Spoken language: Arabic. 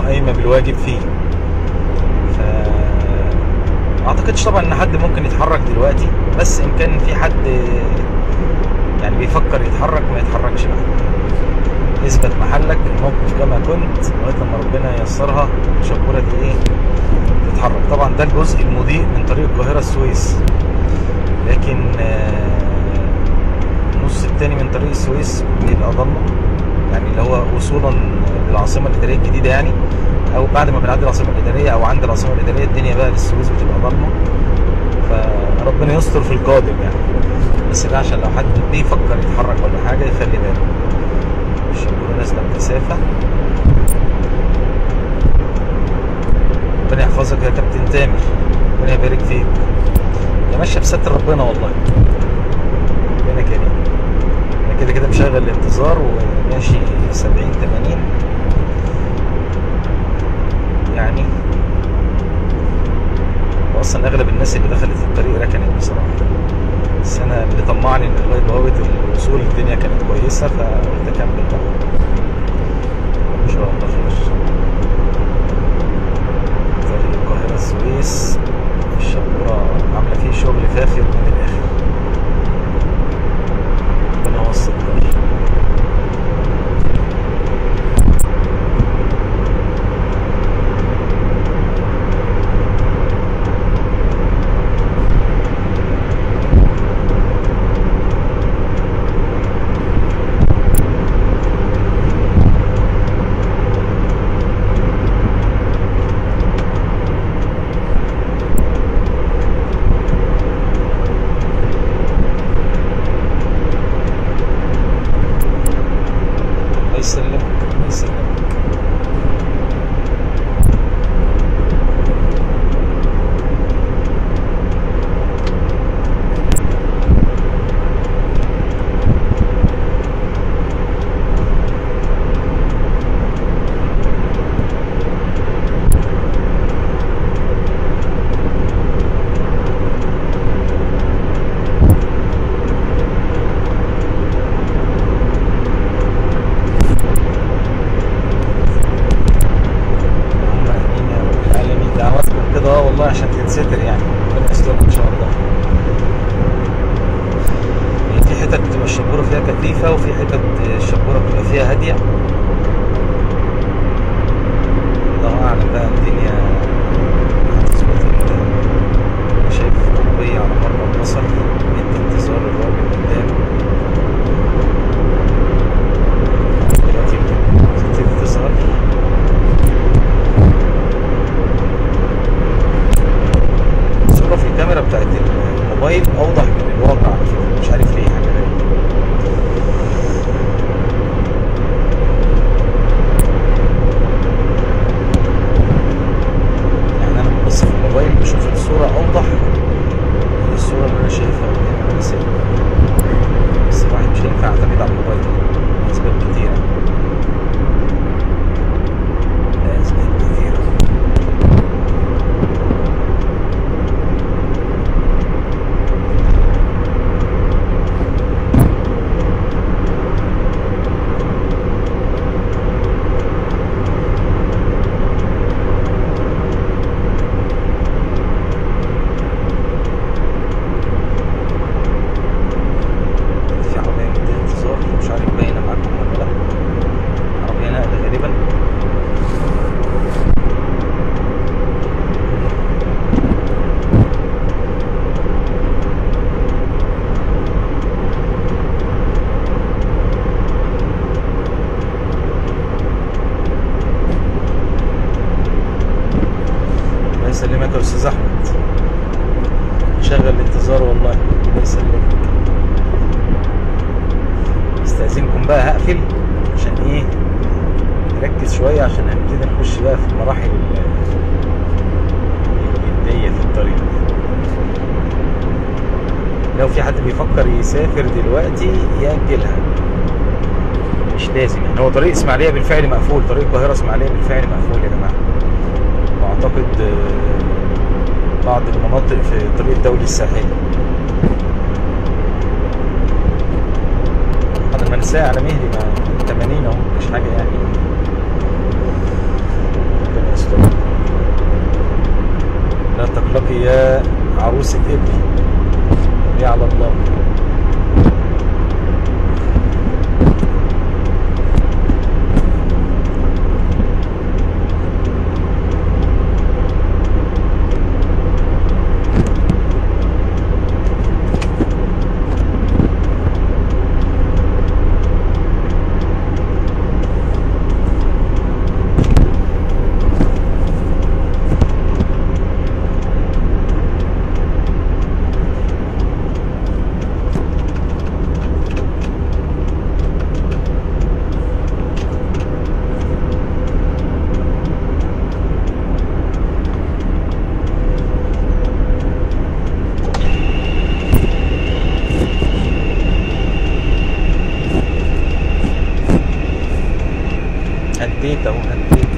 قايمه بالواجب فيه. ف ما اعتقدش طبعا ان حد ممكن يتحرك دلوقتي، بس ان كان في حد يعني بيفكر يتحرك ما يتحركش بقى، اثبت محلك، الموقف كما كنت لغايه لما ربنا ييسرها الشبوره دي ايه تتحرك. طبعا ده الجزء المضيء من طريق القاهره السويس، لكن النص التاني من طريق السويس بيبقى ضلمه، يعني اللي هو وصولا للعاصمه الاداريه الجديده يعني، او بعد ما بنعدي العاصمه الاداريه او عند العاصمه الاداريه الدنيا بقى للسويس بتبقى ضلمه. فربنا يستر في القادم يعني، بس ده عشان لو حد بيفكر يتحرك ولا حاجه يخلي باله. الشبوره نازله بكثافه. ربنا يحفظك يا كابتن تامر، ربنا يبارك فيك. يا ماشيه بستر ربنا والله، ربنا كريم. انا كده كده مشغل الانتظار وماشي 70-80 يعني. واصلا اغلب الناس اللي دخلت الطريق ركنت بصراحه، بس انا اللي طمعني ان لغايه بوابه الوصول الدنيا كانت كويسه، فقلت اكمل بقى ان شاء الله خير. طريق القاهره السويس الشبوره عامله فيه شغل فاخر من الاخر، ربنا يوصل خير. عشان تتستر يعني، ربنا يسترها ان شاء الله. في حتت بتبقى الشبوره فيها كثيفه، وفي حتت الشبوره بتبقى فيها هاديه. الله اعلم بقى الدنيا هتظبط. شايف عربيه على مرمى البصر من انتظار الراجل قدام دلوقتي بتبتدي تظهر. في الكاميرا بتاعت الموبايل اوضح من الواقع على فكره، مش عارف ليه حاجه غريبه. يعني انا ببص في الموبايل بشوف الصوره اوضح من الصوره اللي انا شايفها قدامي، بس الواحد مش هينفع يعتمد على الموبايل لاسباب كتيره. يسلمك يا استاذ احمد، شغل الانتظار والله. الله يسلمك. استاذنكم بقى هقفل عشان ايه نركز شويه، عشان هنبتدي نخش بقى في المراحل الجديه في الطريق. لو في حد بيفكر يسافر دلوقتي يأجلها، مش لازم يعني. هو طريق اسماعيليه بالفعل مقفول، طريق القاهره اسماعيليه بالفعل مقفول يا جماعه. واعتقد بعض المناطق في الطريق الدولي الساحلي. انا المنساه على مهلي 80 اهو، مش حاجه يعني. يا عروسة ابني يا على الله. هديت اهو هديت.